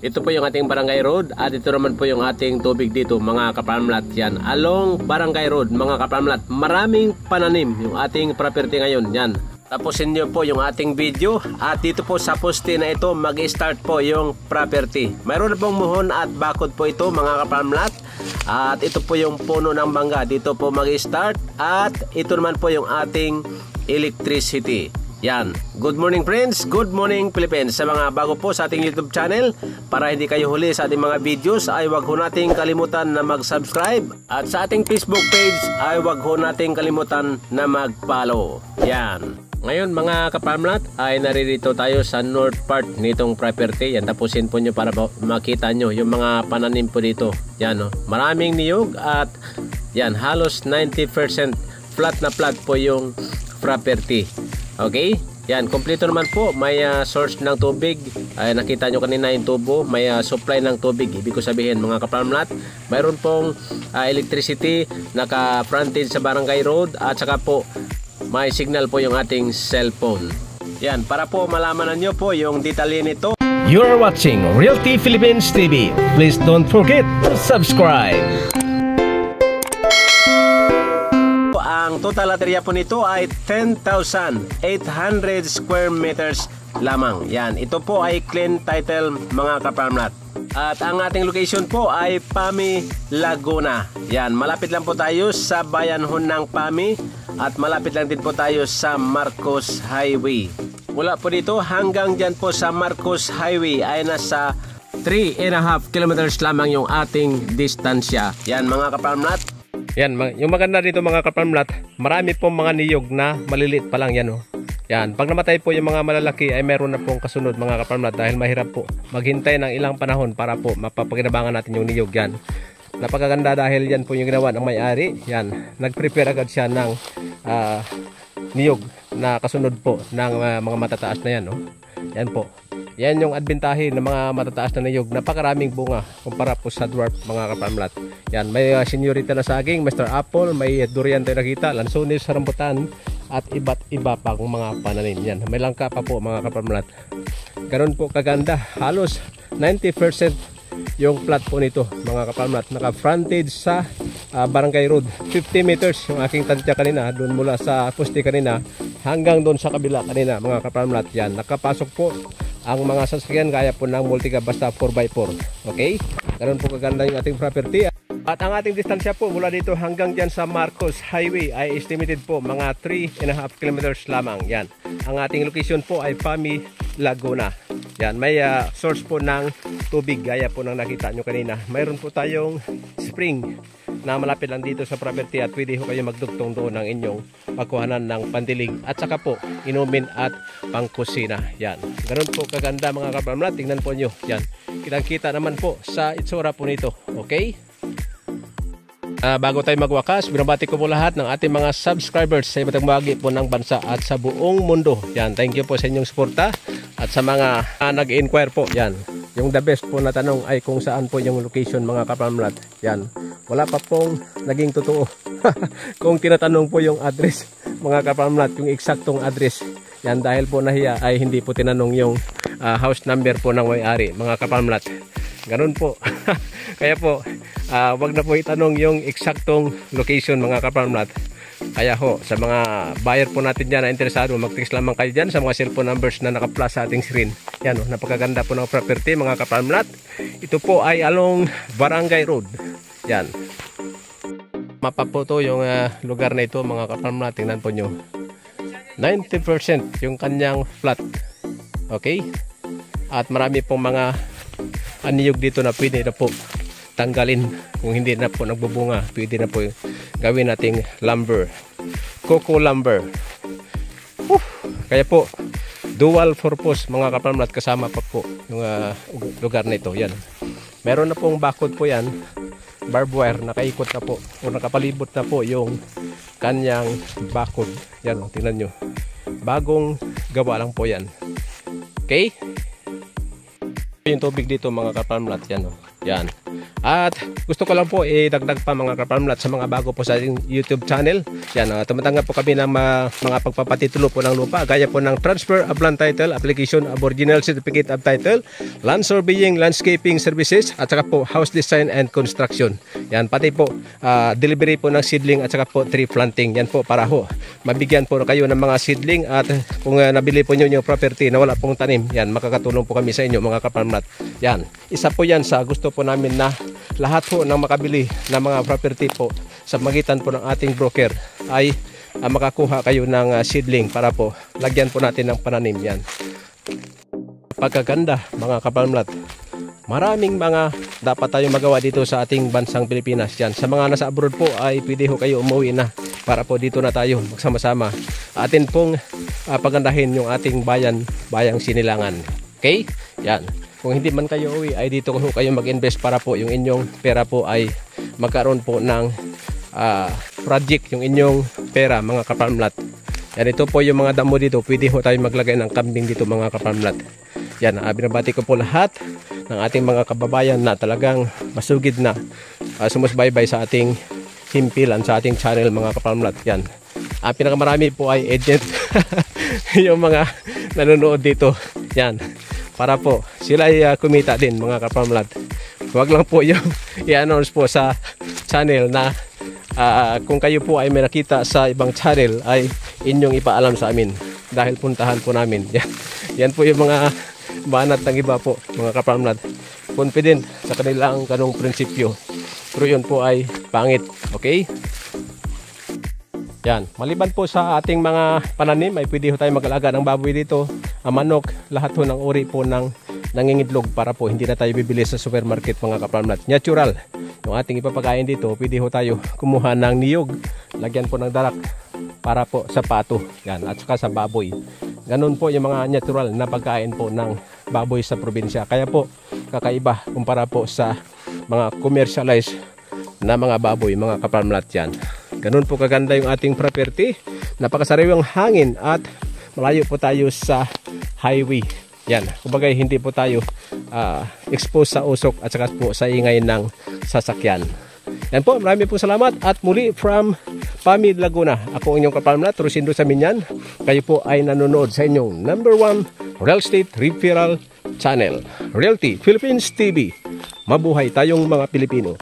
Ito po yung ating barangay road at ito naman po yung ating tubig dito mga kaparmlat. Yan, along barangay road mga kaparmlat. Maraming pananim yung ating property ngayon. Yan, tapusin nyo po yung ating video at dito po sa poste na ito mag-start po yung property. Mayroon na pong muhon at bakod po ito mga kaparmlat. At ito po yung puno ng mangga. Dito po mag-start at ito naman po yung ating electricity. Yan. Good morning friends, good morning Philippines. Sa mga bago po sa ating YouTube channel, para hindi kayo huli sa ating mga videos ay wag ho nating kalimutan na mag-subscribe. At sa ating Facebook page ay wag ho nating kalimutan na mag-follow. Yan. Ngayon mga kaparmlat ay naririto tayo sa north part nitong property. Yan, tapusin po nyo para makita nyo yung mga pananim po dito. Yan, oh. Maraming niyog at yan, halos 90% flat na flat po yung property. Okay? Yan, kompleto naman po. May source ng tubig. Ay, nakita nyo kanina yung tubo. May supply ng tubig. Ibig ko sabihin mga kaparmlat, mayroon pong electricity, naka-frontage sa barangay road at saka po may signal po yung ating cellphone. Yan, para po malaman nyo po yung detalye nito. You're watching Realty Philippines TV. Please don't forget to subscribe. Ang total area po nito ay 10,800 square meters lamang. Yan, ito po ay clean title mga kaparmlat. At ang ating location po ay Pami, Laguna. Yan, malapit lang po tayo sa bayanhon ng Pami at malapit lang din po tayo sa Marcos Highway. Mula po dito hanggang dyan po sa Marcos Highway ay nasa 3.5 kilometers lamang yung ating distansya. Yan mga kaparmlat. Yan, yung maganda dito mga kaparmlat, marami pong mga niyog na maliliit pa lang yan. Oh. Yan, pag namatay po yung mga malalaki ay meron na pong kasunod mga kaparmlat dahil mahirap po maghintay ng ilang panahon para po mapapakinabangan natin yung niyog yan. Napakaganda dahil yan po yung ginawa ng may-ari. Yan, nag-prepare agad siya ng niyog na kasunod po ng mga matataas na yan. Oh. Yan po. Yan yung adbentahe ng mga matataas na niyog. Napakaraming bunga kumpara po sa dwarf mga kaparmlat. Yan, may senyorita na saging, Mr. Apple, may durian tayo nakita, lansones, rambutan, at iba't iba pang mga pananim. Yan, may langka pa po mga kaparmlat. Ganun po kaganda. Halos 90% yung plat po nito mga kaparmlat. Naka-frontage sa barangay road. 50 meters yung aking tansya kanina, doon mula sa poste kanina hanggang doon sa kabila kanina mga kaparmlat. Yan, nakapasok po ang mga sasakyan gaya po ng Multiga basta 4x4. Okay? Ganun po kaganda yung ating property. At ang ating distansya po mula dito hanggang dyan sa Marcos Highway ay estimated po mga 3.5 kilometers lamang. Yan. Ang ating location po ay Pami, Laguna. Yan. May source po ng tubig gaya po ng nakita nyo kanina. Mayroon po tayong spring na malapit lang dito sa property at pwede ho kayo magdugtong doon ng inyong pagkuhanan ng pandilig at saka po inumin at pangkusina. Yan. Ganun po kaganda mga kaparmlat. Tingnan po nyo. Yan. Kitang-kita naman po sa itsura po nito. Okay? Bago tayo magwakas, binabati ko po lahat ng ating mga subscribers sa iba't bahagi po ng bansa at sa buong mundo. Yan, thank you po sa inyong suporta at sa mga nag-inquire po. Yan, yung the best po na tanong ay kung saan po yung location mga kaparmlat. Yan, wala pa pong naging totoo. Kung tinatanong po yung address mga kaparmlat, yung eksaktong address. Yan, dahil po nahiya ay hindi po tinanong yung house number po ng may-ari mga kaparmlat. Ganun po. Kaya po, wag na po itanong yung eksaktong location mga kaparmlat. Kaya ho, sa mga buyer po natin dyan na interesado, mag-text lamang kayo dyan sa mga cellphone numbers na naka-plus sa ating screen. Yan o, napakaganda po ng property mga kaparmlat. Ito po ay along Barangay Road. Yan. Mapa po to yung lugar na ito mga kaparmlat. Tingnan po nyo. 90% yung kanyang flat. Okay? At marami pong mga aniyog dito na pwede na po tanggalin kung hindi na po nagbubunga. Pwede na po gawin nating lumber, coco lumber. Kaya po dual purpose mga kaparmlat, kasama pa po yung lugar na ito. Yan, meron na pong bakod po yan, barbed wire, nakaikot na po o nakapalibot na po yung kanyang bakod. Yan o, tingnan nyo, bagong gawa lang po yan. Okay, yung tubig dito mga kaparmlat. Yan o, Yan. At gusto ko lang po idagdag pa mga kaparmlat sa mga bago po sa ating YouTube channel. Yan, tumatanggap po kami ng mga pagpapatitulo po ng lupa, gaya po ng transfer of land title, application of original certificate of title, land surveying, landscaping services, at saka po house design and construction. Yan, pati po delivery po ng seedling at saka po tree planting. Yan po para ho mabigyan po kayo ng mga seedling, at kung nabili po nyo yung property na wala pong tanim, yan, makakatulong po kami sa inyo mga kaparmlat. Yan, isa po yan sa gusto po namin na lahat po ng makabili ng mga property po sa magitan po ng ating broker ay makakuha kayo ng seedling para po lagyan po natin ng pananim. Yan, pagkaganda mga kaparmlat. Maraming mga dapat tayo magawa dito sa ating bansang Pilipinas. Yan, sa mga nasa abroad po ay pwede ho kayo umuwi na para po dito na tayo magsama-sama atin pong pagandahin yung ating bayang Sinilangan. Okay? Yan. Kung hindi man kayo uwi ay dito ho kayo mag-invest para po yung inyong pera po ay magkaroon po ng project yung inyong pera mga kaparmlat. Yan, ito po yung mga damo dito. Pwede ho tayo maglagay ng kambing dito mga kaparmlat. Yan, binabati ko po lahat ng ating mga kababayan na talagang masugid na sumusbaybay sa ating himpilan, sa ating channel mga kaparmlat. Yan, ang pinakamarami po ay agent yung mga nanonood dito. Yan, para po sila ay kumita din mga kaparmlat. Huwag lang po yung i-announce po sa channel na kung kayo po ay may nakita sa ibang channel ay inyong ipaalam sa amin dahil puntahan po namin. Yan po yung mga banat ng iba po mga kaparmlat. Confident sa kanilang ganong prinsipyo, pero yun po ay pangit. Okay? Yan, maliban po sa ating mga pananim ay pwede ho tayo mag-alaga ng baboy dito, manok, lahat ho ng uri po ng nangingidlog para po hindi na tayo bibili sa supermarket mga kaparmlat. Natural yung ating ipapakain dito. Pwede ho tayo kumuha ng niyog, lagyan po ng darak para po sa pato. Yan, at saka sa baboy. Ganun po yung mga natural na pagkain po ng baboy sa probinsya. Kaya po kakaiba kumpara po sa mga commercialized na mga baboy mga kaparmlat. Yan, ganun po kaganda yung ating property. Napakasariwang hangin at malayo po tayo sa highway. Yan, kumbaga hindi po tayo exposed sa usok at saka po sa ingay ng sasakyan. Yan po, marami po salamat at muli from Pamid Laguna. Ako inyong kaparmlat, Rosindo Saminyan. Kayo po ay nanonood sa inyong #1 Real Estate Referral Channel, Realty Philippines TV. Mabuhay tayong mga Pilipino.